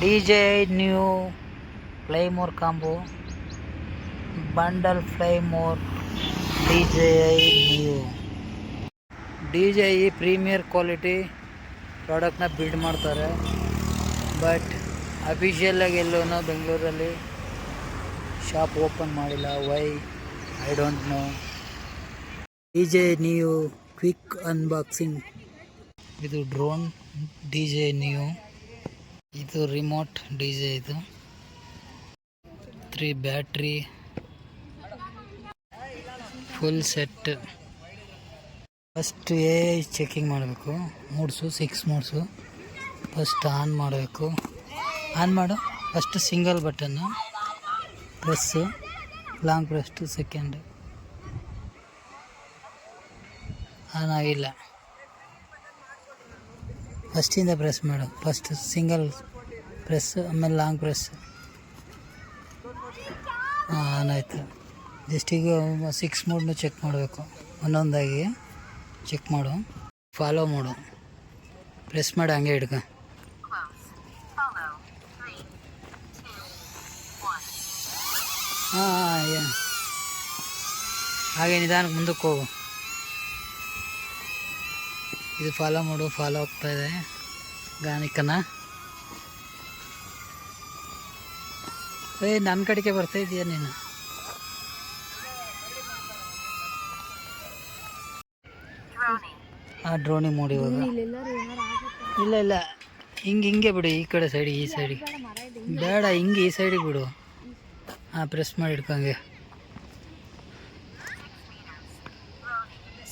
DJI Neo Playmore combo, bundle Playmore DJI Neo. DJI premier quality ಪ್ರಾಡಕ್ಟ್ನ build ಮಾಡ್ತಾರೆ. But ಅಫಿಷಿಯಲಾಗಿ ಎಲ್ಲೂ ಬೆಂಗಳೂರಲ್ಲಿ ಶಾಪ್ ಓಪನ್ ಮಾಡಿಲ್ಲ. Why I don't know. DJI Neo quick unboxing. ಇದು drone DJI Neo. ಇದು remote DJI. ಇದು 3 battery full set. First AI checking ಮಾಡಬೇಕು. ಮೂಡ್ಸು 6 ಮೂಡ್ಸು ಫಸ್ಟ್ ಆನ್ ಮಾಡಬೇಕು. ಆನ್ ಮಾಡು. ಫಸ್ಟ್ ಸಿಂಗಲ್ ಬಟನ್ನು ಪ್ರೆಸ್ಸು, ಲಾಂಗ್ ಪ್ರೆಸ್ಟು ಸೆಕೆಂಡ್. ಆನ್ ಆಗಿಲ್ಲ. ಫಸ್ಟಿಂದ ಪ್ರೆಸ್ ಮಾಡು. ಫಸ್ಟ್ ಸಿಂಗಲ್ ಪ್ರೆಸ್, ಆಮೇಲೆ ಲಾಂಗ್ ಪ್ರೆಸ್. ಆನ್ ಆಯಿತು. ಜಸ್ಟಿಗೆ 6 ಮೂಡ್ನು ಚೆಕ್ ಮಾಡಬೇಕು. ಒಂದೊಂದಾಗಿ ಚೆಕ್ ಮಾಡು. ಫಾಲೋ ಮಾಡು. ಪ್ರೆಸ್ ಮಾಡಿ ಹಂಗೆ ಹಿಡ್ಕ. ಹಾಗೆ ನಿಧಾನಕ್ಕೆ ಮುಂದಕ್ಕೆ ಹೋಗು. ಇದು ಫಾಲೋ ಮಾಡು. ಫಾಲೋ ಆಗ್ತಾ ಇದೆ ಗಾನಿಕನ. ನನ್ನ ಕಡೆಗೆ ಬರ್ತಾ ಇದೀಯ ನೀನು. ಡ್ರೋನಿಂಗ್ ಮೋಡ್ ಇವಾಗ. ಇಲ್ಲ ಹಿಂಗೆ ಬಿಡು. ಈ ಕಡೆ ಸೈಡಿಗೆ, ಈ ಸೈಡಿಗೆ ಬೇಡ, ಹಿಂಗೆ ಈ ಸೈಡಿಗೆ ಬಿಡು. ಪ್ರೆಸ್ ಮಾಡಿ ಹಿಡ್ಕಂಗೆ.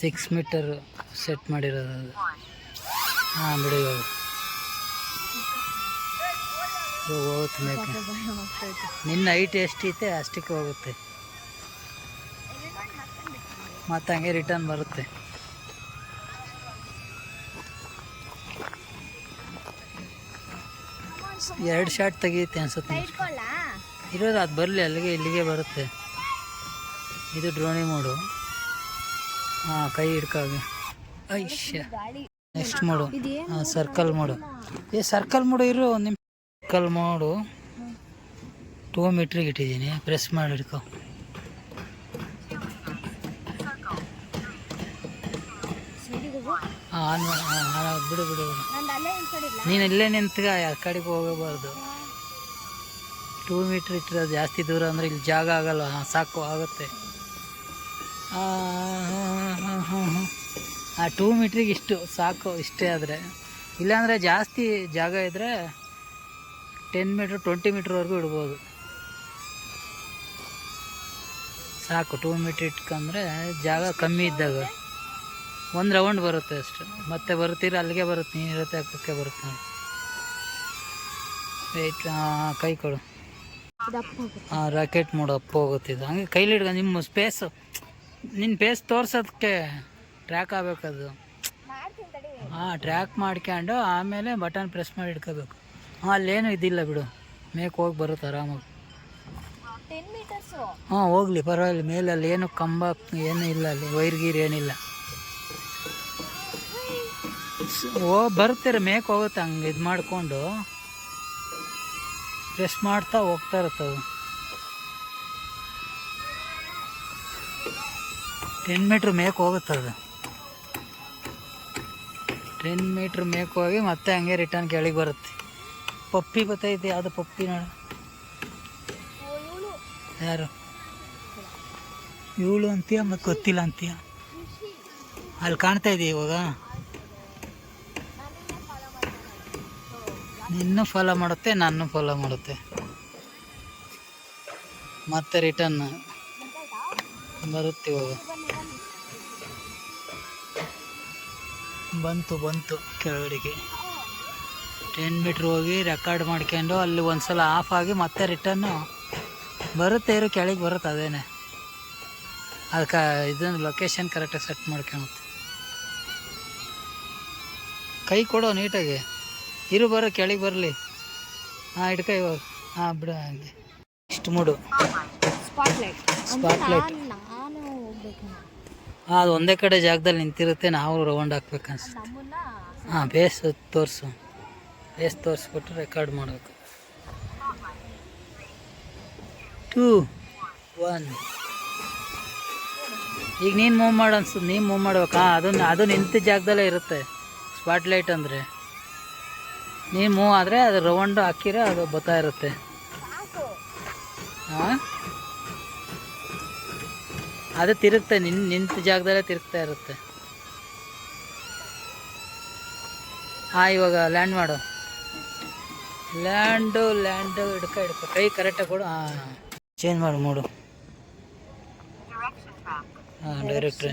6 ಮೀಟರ್ ಸೆಟ್ ಮಾಡಿರೋದು ಅದು. ಬಿಡು. ಇವಾಗ ಹೋಗುತ್ತೆ ಮೇಕೆ. ನಿನ್ನ ಹೈಟ್ ಎಷ್ಟೈತೆ ಅಷ್ಟಕ್ಕೆ ಹೋಗುತ್ತೆ. ಮತ್ತು ಹಂಗೆ ರಿಟರ್ನ್ ಬರುತ್ತೆ. ಎರಡು ಶಾಟ್ ತೆಗಿಯುತ್ತೆ ಅನ್ಸುತ್ತೆ. ಇರೋದು ಅದು ಬರಲಿ, ಅಲ್ಲಿಗೆ ಇಲ್ಲಿಗೆ ಬರುತ್ತೆ. ಇದು ಡ್ರೋನಿಂಗ್ ಮೋಡು. ಕೈ ಹಿಡ್ಕಾಗೆ. ಐಶ್ಯ. ನೆಕ್ಸ್ಟ್ ಮಾಡು. ಸರ್ಕಲ್ ಮಾಡು. ಸರ್ಕಲ್ ಮಾಡು. ಇರು ಒಂದು ನಿಮಿಷ. ಸರ್ಕಲ್ ಮಾಡು. 2 ಮೀಟ್ರಿಗೆ ಇಟ್ಟಿದ್ದೀನಿ. ಪ್ರೆಸ್ ಮಾಡಿ ಹಿಡ್ಕೊ. ಬಿಡು. ನೀನು ಇಲ್ಲೇ ನಿಂತ್ಗ, ಆ ಕಡೆಗೆ ಹೋಗಬಾರ್ದು. 2 ಮೀಟ್ರ್ ಇಟ್ಟಿರೋದು. ಜಾಸ್ತಿ ದೂರ ಅಂದರೆ ಇಲ್ಲಿ ಜಾಗ ಆಗಲ್ಲ. ಸಾಕು ಆಗುತ್ತೆ. 2 ಮೀಟ್ರಿಗೆ ಇಷ್ಟು ಸಾಕು. ಇಷ್ಟೇ ಆದರೆ, ಇಲ್ಲಾಂದರೆ ಜಾಸ್ತಿ ಜಾಗ ಇದ್ದರೆ 10 ಮೀಟ್ರ್ 20 ಮೀಟ್ರ್ವರೆಗೂ ಇಡ್ಬೋದು. ಸಾಕು. 2 ಮೀಟ್ರ್ ಇಟ್ಕೊಂಡ್ರೆ ಜಾಗ ಕಮ್ಮಿ ಇದ್ದಾಗ ಒಂದು ರೌಂಡ್ ಬರುತ್ತೆ ಅಷ್ಟು. ಮತ್ತೆ ಬರ್ತೀರ ಅಲ್ಲಿಗೆ ಬರುತ್ತೆ. ನೀನಿರುತ್ತೆ ಹಾಕೋಕ್ಕೆ ಬರುತ್ತೆ. ವೆಯ್ಟ್. ಕೈ ಕೊಡು. ರಾಕೆಟ್ ಮೋಡ್ ಅಪ್ ಹೋಗುತ್ತಿದ್ದು. ಹಂಗೆ ಕೈಲಿ ಹಿಡ್ಕೊಂಡು ನಿಮ್ಮ ಸ್ಪೇಸು, ನಿನ್ನ ಫೇಸ್ ತೋರ್ಸೋದಕ್ಕೆ ಟ್ರ್ಯಾಕ್ ಆಗಬೇಕದು. ಟ್ರ್ಯಾಕ್ ಮಾಡ್ಕೊಂಡು ಆಮೇಲೆ ಬಟನ್ ಪ್ರೆಸ್ ಮಾಡಿ ಹಿಡ್ಕೋಬೇಕು. ಅಲ್ಲೇನು ಇದಿಲ್ಲ ಬಿಡು. ಮೇಕ್ ಹೋಗಿ ಬರುತ್ತೆ ಆರಾಮಾಗಿ. ಹೋಗ್ಲಿ ಪರವಾಗಿಲ್ಲ. ಮೇಲೆ ಅಲ್ಲಿ ಏನು ಕಂಬ ಏನೂ ಇಲ್ಲ. ಅಲ್ಲಿ ವೈರ್ ಗೀರ್ ಏನಿಲ್ಲ. ಬರ್ತೀರ ಮೇಕ್ ಹೋಗುತ್ತೆ. ಹಂಗೆ ಇದು ಮಾಡಿಕೊಂಡು ಪ್ರೆಸ್ ಮಾಡ್ತಾ ಹೋಗ್ತಾ ಇರ್ತವೆ. 10 ಮೀಟ್ರ್ ಮೇಕ್ ಹೋಗುತ್ತೆ ಅದು. 10 ಮೀಟ್ರ್ ಮೇಕ್ ಹೋಗಿ ಮತ್ತೆ ಹಂಗೆ ರಿಟರ್ನ್ ಕೆಳಗೆ ಬರುತ್ತೆ. ಪಪ್ಪಿ ಬತ್ತೈತೆ. ಯಾವುದು ಪಪ್ಪಿ ನೋಡು. ಯಾರು ಇವಳು ಅಂತೀಯ? ಮತ್ತು ಗೊತ್ತಿಲ್ಲ ಅಂತೀಯ. ಅಲ್ಲಿ ಕಾಣ್ತಾ ಇದೆಯಾ ಇವಾಗ? ನಿನ್ನೂ ಫಾಲೋ ಮಾಡುತ್ತೆ, ನಾನು ಫಾಲೋ ಮಾಡುತ್ತೆ. ಮತ್ತೆ ರಿಟರ್ನ್ ಬರುತ್ತೆ. ಇವಾಗ ಬಂತು ಕೆಳಗಡೆಗೆ. 10 ಮೀಟ್ರ್ ಹೋಗಿ ರೆಕಾರ್ಡ್ ಮಾಡ್ಕೊಂಡು ಅಲ್ಲಿ ಒಂದ್ಸಲ ಆಫ್ ಆಗಿ ಮತ್ತೆ ರಿಟರ್ನು ಬರುತ್ತೆ. ಇರೋ ಕೆಳಗೆ ಬರುತ್ತೆ. ಅದೇನೆ ಅದಕ್ಕೆ ಇದನ್ನು ಲೊಕೇಶನ್ ಕರೆಕ್ಟಾಗಿ ಸೆಟ್ ಮಾಡ್ಕೊಳುತ್ತೆ. ಕೈ ಕೊಡೋ ನೀಟಾಗಿ. ಇರು ಬರೋ ಕೆಳಗೆ ಬರಲಿ. ಹಿಡ್ಕ ಇವಾಗ. ಬಿಡು ಹಂಗೆ. ಇಷ್ಟು ಮೂಡು. ಸ್ಪಾಟ್ಲೈಟ್. ಅದು ಒಂದೇ ಕಡೆ ಜಾಗದಲ್ಲಿ ನಿಂತಿರುತ್ತೆ. ನಾವು ರೌಂಡ್ ಹಾಕ್ಬೇಕು ಅನ್ಸುತ್ತೆ. ಬೇಸ್ ತೋರಿಸು. ಬೇಸ್ ತೋರಿಸ್ಬಿಟ್ಟು ರೆಕಾರ್ಡ್ ಮಾಡಬೇಕು. 2 1. ಈಗ ನೀನು ಮೂವ್ ಮಾಡು ಅನ್ಸುತ್ತೆ, ನೀನು ಮೂವ್ ಮಾಡ್ಬೇಕಾ? ಅದು ನಿಂತ ಜಾಗದಲ್ಲೇ ಇರುತ್ತೆ ಸ್ಪಾಟ್ ಲೈಟ್ ಅಂದರೆ. ನೀನು ಮೂವ್ ಆದರೆ ಅದು ರೌಂಡ್ ಹಾಕಿದ್ರೆ ಅದು ಬರ್ತಾ ಇರುತ್ತೆ. ಹಾಂ, ಅದು ತಿರುಗುತ್ತೆ, ನಿಂತ ಜಾಗದಲ್ಲೇ ತಿರುಗ್ತಾ ಇರುತ್ತೆ. ಹಾಂ, ಇವಾಗ ಲ್ಯಾಂಡ್ ಮಾಡು. ಲ್ಯಾಂಡು ಹಿಡ್ಕೊ ಕೈ ಕರೆಕ್ಟಾಗಿ ಕೊಡು. ಹಾಂ, ಚೇಂಜ್ ಮಾಡು ಮೂಡು. ಹಾಂ, ಡೈರೆಕ್ಟ್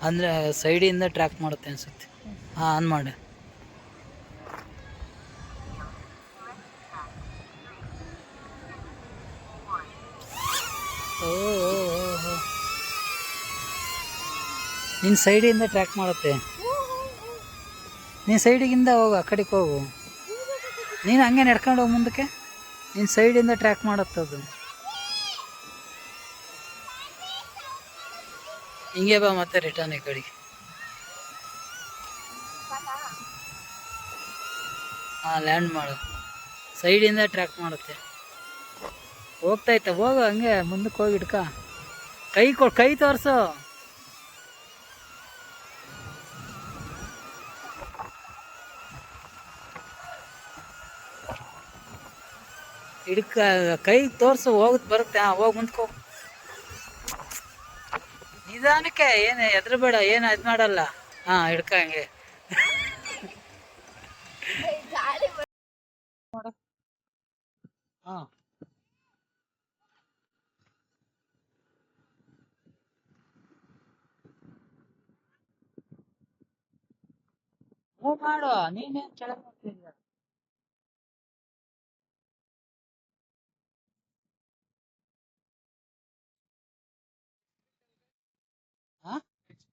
ಅಂದರೆ ಸೈಡಿಂದ ಟ್ರ್ಯಾಕ್ ಮಾಡುತ್ತೆ ಅನಿಸುತ್ತೆ. ಹಾಂ, ಆನ್ ಮಾಡಿ. ಓ ನಿನ್ನ ಸೈಡಿಂದ ಟ್ರ್ಯಾಕ್ ಮಾಡುತ್ತೆ. ನೀನು ಸೈಡಿಗಿಂದ ಹೋಗು, ಆ ಕಡೆಗೆ ಹೋಗು. ನೀನು ಹಂಗೆ ನಡ್ಕೊಂಡು ಹೋಗಿ ಮುಂದಕ್ಕೆ. ನಿನ್ನ ಸೈಡಿಂದ ಟ್ರ್ಯಾಕ್ ಮಾಡುತ್ತದು. ಹಿಂಗೆ ಬಾ ಮತ್ತೆ ರಿಟರ್ನ್ ಈ ಕಡೆಗೆ. ಹಾಂ, ಲ್ಯಾಂಡ್ ಮಾಡು. ಸೈಡಿಂದ ಟ್ರ್ಯಾಕ್ ಮಾಡುತ್ತೆ. ಹೋಗ್ತಾಯ್ತ, ಹೋಗು ಹಂಗೆ ಮುಂದಕ್ಕೆ ಹೋಗಿ ಹಿಡ್ಕ. ಕೈ ತೋರಿಸು. ಹಿಡ್ಕ, ಕೈ ತೋರಿಸು, ಹೋಗುತ್ತೆ ಬರುತ್ತೆ. ಹಾಂ, ಹೋಗಿ ಮುಂದಕ್ಕೆ ಹೋಗು. ನಿಧಾನಕ್ಕೆ, ಏನು ಹೆದರಬೇಡ, ಏನು ಇದು ಮಾಡಲ್ಲ. ಹಾಂ, ಹಿಡ್ಕ ಹಂಗೆ. ಹಾಂ, ಮೂವ್ ಮಾಡು. ನೀನೇನು ಕೆಳಗೆ ಹೋಗ್ತಿದ್ಯಾ?